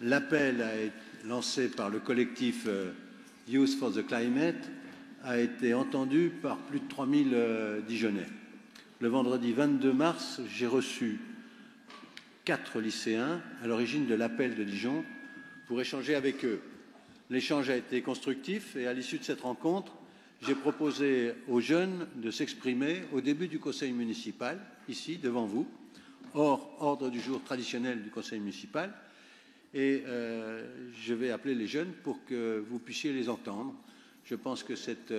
L'appel a été lancé par le collectif Youth for the Climate a été entendu par plus de 3000 Dijonnais. Le vendredi 22 mars, j'ai reçu 4 lycéens à l'origine de l'appel de Dijon pour échanger avec eux. L'échange a été constructif et à l'issue de cette rencontre, j'ai proposé aux jeunes de s'exprimer au début du conseil municipal, ici, devant vous, hors ordre du jour traditionnel du conseil municipal. Et je vais appeler les jeunes pour que vous puissiez les entendre. Je pense que cette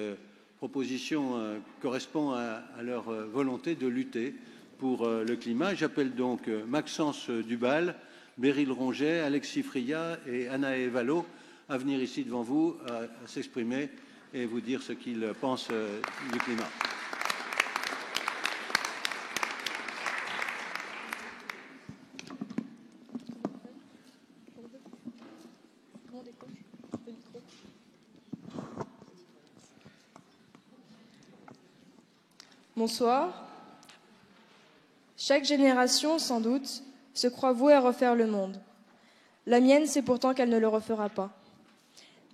proposition correspond à leur volonté de lutter pour le climat. J'appelle donc Maxence Dubal, Beryl Ronget, Alexis Friat et Anaë Vallot à venir ici devant vous, à s'exprimer et vous dire ce qu'ils pensent du climat. Bonsoir. Chaque génération, sans doute, se croit vouée à refaire le monde. La mienne sait pourtant qu'elle ne le refera pas.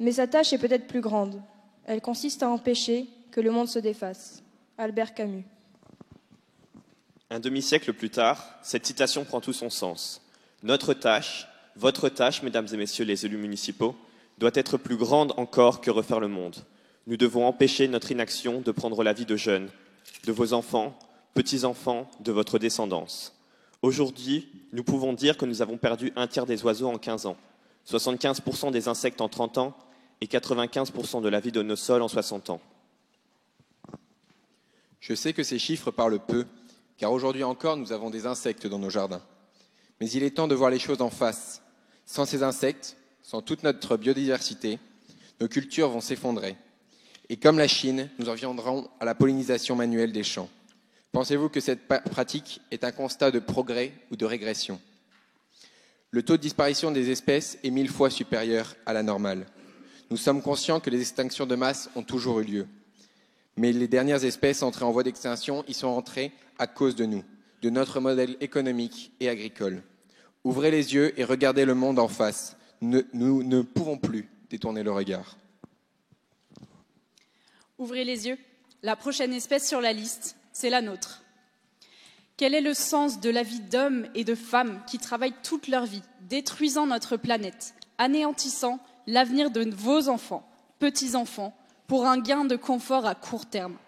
Mais sa tâche est peut-être plus grande. Elle consiste à empêcher que le monde se défasse. Albert Camus. Un demi-siècle plus tard, cette citation prend tout son sens. Notre tâche, votre tâche, mesdames et messieurs les élus municipaux, doit être plus grande encore que refaire le monde. Nous devons empêcher notre inaction de prendre la vie de jeunes, de vos enfants, petits-enfants, de votre descendance. Aujourd'hui, nous pouvons dire que nous avons perdu un tiers des oiseaux en 15 ans, 75% des insectes en 30 ans et 95% de la vie de nos sols en 60 ans. Je sais que ces chiffres parlent peu, car aujourd'hui encore, nous avons des insectes dans nos jardins. Mais il est temps de voir les choses en face. Sans ces insectes, sans toute notre biodiversité, nos cultures vont s'effondrer. Et comme la Chine, nous en viendrons à la pollinisation manuelle des champs. Pensez-vous que cette pratique est un constat de progrès ou de régression? Le taux de disparition des espèces est 1000 fois supérieur à la normale. Nous sommes conscients que les extinctions de masse ont toujours eu lieu. Mais les dernières espèces entrées en voie d'extinction y sont entrées à cause de nous, de notre modèle économique et agricole. Ouvrez les yeux et regardez le monde en face. Nous ne pouvons plus détourner le regard. Ouvrez les yeux. La prochaine espèce sur la liste, c'est la nôtre. Quel est le sens de la vie d'hommes et de femmes qui travaillent toute leur vie, détruisant notre planète, anéantissant l'avenir de vos enfants, petits-enfants, pour un gain de confort à court terme?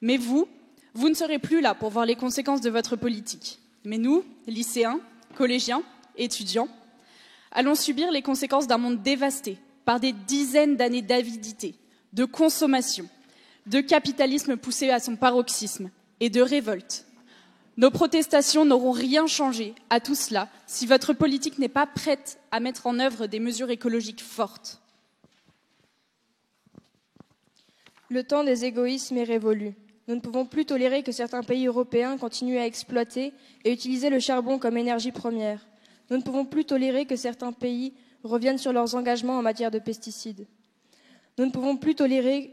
Mais vous ne serez plus là pour voir les conséquences de votre politique. Mais nous, lycéens, collégiens, étudiants, allons subir les conséquences d'un monde dévasté par des dizaines d'années d'avidité, de consommation, de capitalisme poussé à son paroxysme et de révolte. Nos protestations n'auront rien changé à tout cela si votre politique n'est pas prête à mettre en œuvre des mesures écologiques fortes. Le temps des égoïsmes est révolu. Nous ne pouvons plus tolérer que certains pays européens continuent à exploiter et utiliser le charbon comme énergie première. Nous ne pouvons plus tolérer que certains pays reviennent sur leurs engagements en matière de pesticides. Nous ne pouvons plus tolérer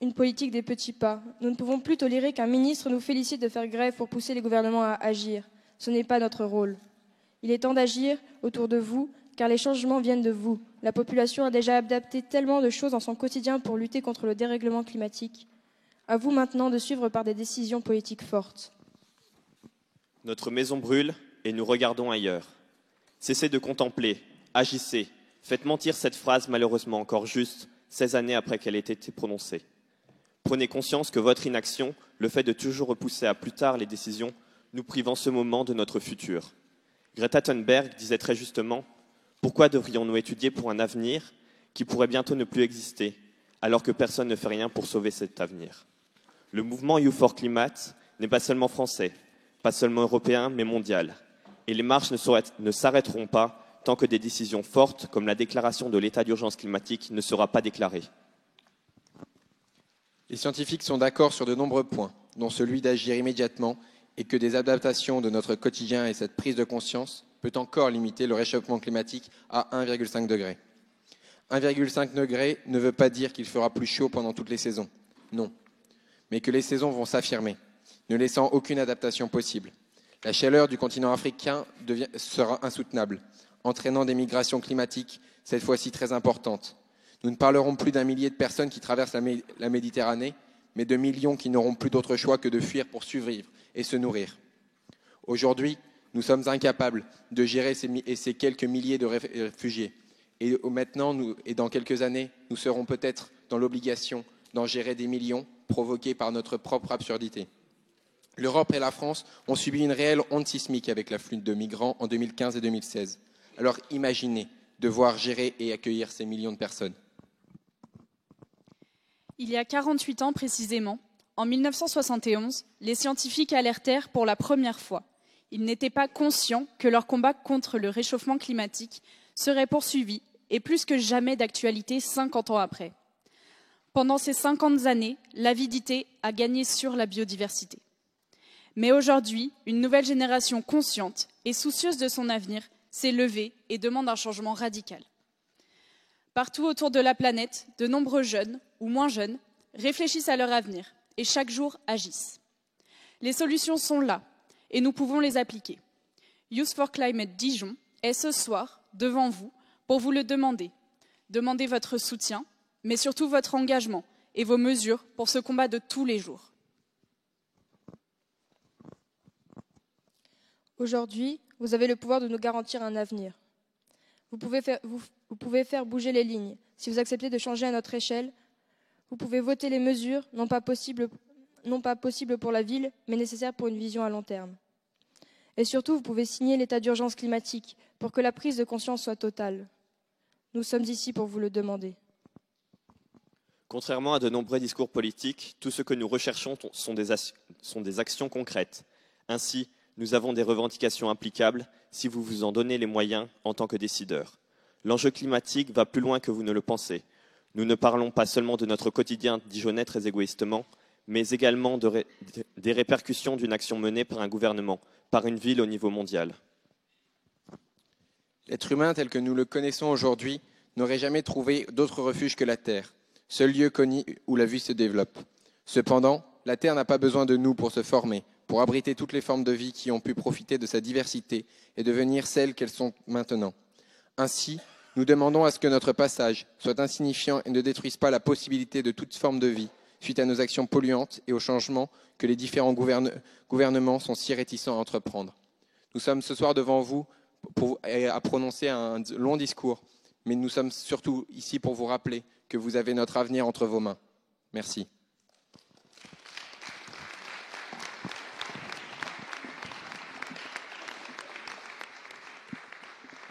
une politique des petits pas. Nous ne pouvons plus tolérer qu'un ministre nous félicite de faire grève pour pousser les gouvernements à agir. Ce n'est pas notre rôle. Il est temps d'agir autour de vous, car les changements viennent de vous. La population a déjà adapté tellement de choses dans son quotidien pour lutter contre le dérèglement climatique. À vous maintenant de suivre par des décisions politiques fortes. Notre maison brûle et nous regardons ailleurs. Cessez de contempler, agissez. Faites mentir cette phrase malheureusement encore juste 16 années après qu'elle ait été prononcée. Prenez conscience que votre inaction, le fait de toujours repousser à plus tard les décisions, nous prive en ce moment de notre futur. Greta Thunberg disait très justement « Pourquoi devrions-nous étudier pour un avenir qui pourrait bientôt ne plus exister, alors que personne ne fait rien pour sauver cet avenir ?» Le mouvement You for Climate n'est pas seulement français, pas seulement européen, mais mondial. Et les marches ne s'arrêteront pas tant que des décisions fortes, comme la déclaration de l'état d'urgence climatique, ne sera pas déclarée. Les scientifiques sont d'accord sur de nombreux points, dont celui d'agir immédiatement et que des adaptations de notre quotidien et cette prise de conscience peut encore limiter le réchauffement climatique à 1,5 degré. 1,5 degré ne veut pas dire qu'il fera plus chaud pendant toutes les saisons. Non. Mais que les saisons vont s'affirmer, ne laissant aucune adaptation possible. La chaleur du continent africain sera insoutenable. entraînant des migrations climatiques, cette fois-ci très importantes. Nous ne parlerons plus d'un millier de personnes qui traversent la Méditerranée, mais de millions qui n'auront plus d'autre choix que de fuir pour survivre et se nourrir. Aujourd'hui, nous sommes incapables de gérer ces quelques milliers de réfugiés. Et maintenant, et dans quelques années, nous serons peut-être dans l'obligation d'en gérer des millions provoqués par notre propre absurdité. L'Europe et la France ont subi une réelle onde sismique avec l'afflux de migrants en 2015 et 2016. Alors imaginez devoir gérer et accueillir ces millions de personnes. Il y a 48 ans précisément, en 1971, les scientifiques alertèrent pour la première fois. Ils n'étaient pas conscients que leur combat contre le réchauffement climatique serait poursuivi et plus que jamais d'actualité 50 ans après. Pendant ces 50 années, l'avidité a gagné sur la biodiversité. Mais aujourd'hui, une nouvelle génération consciente et soucieuse de son avenir s'est levée et demande un changement radical. Partout autour de la planète, de nombreux jeunes, ou moins jeunes, réfléchissent à leur avenir et chaque jour agissent. Les solutions sont là et nous pouvons les appliquer. Youth for Climate Dijon est ce soir devant vous pour vous le demander. Demandez votre soutien, mais surtout votre engagement et vos mesures pour ce combat de tous les jours. Aujourd'hui, vous avez le pouvoir de nous garantir un avenir. Vous pouvez faire bouger les lignes. Si vous acceptez de changer à notre échelle, vous pouvez voter les mesures, non pas possibles pour la ville, mais nécessaires pour une vision à long terme. Et surtout, vous pouvez signer l'état d'urgence climatique pour que la prise de conscience soit totale. Nous sommes ici pour vous le demander. Contrairement à de nombreux discours politiques, tout ce que nous recherchons sont des actions concrètes. Ainsi, nous avons des revendications applicables si vous vous en donnez les moyens en tant que décideurs. L'enjeu climatique va plus loin que vous ne le pensez. Nous ne parlons pas seulement de notre quotidien dijonnais très égoïstement, mais également des répercussions d'une action menée par un gouvernement, par une ville au niveau mondial. L'être humain tel que nous le connaissons aujourd'hui n'aurait jamais trouvé d'autre refuge que la Terre, seul lieu connu où la vie se développe. Cependant, la Terre n'a pas besoin de nous pour se former, pour abriter toutes les formes de vie qui ont pu profiter de sa diversité et devenir celles qu'elles sont maintenant. Ainsi, nous demandons à ce que notre passage soit insignifiant et ne détruise pas la possibilité de toute forme de vie, suite à nos actions polluantes et aux changements que les différents gouvernements sont si réticents à entreprendre. Nous sommes ce soir devant vous à prononcer un long discours, mais nous sommes surtout ici pour vous rappeler que vous avez notre avenir entre vos mains. Merci.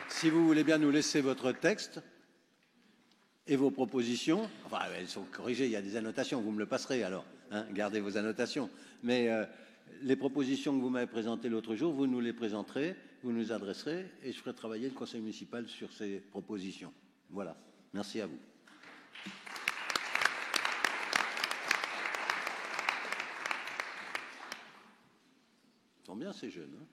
Si vous voulez bien nous laisser votre texte et vos propositions, enfin elles sont corrigées, il y a des annotations, vous me le passerez alors, hein, gardez vos annotations. Mais les propositions que vous m'avez présentées l'autre jour, vous nous les présenterez, vous nous adresserez et je ferai travailler le conseil municipal sur ces propositions. Voilà, merci à vous. Ils sont bien ces jeunes, hein.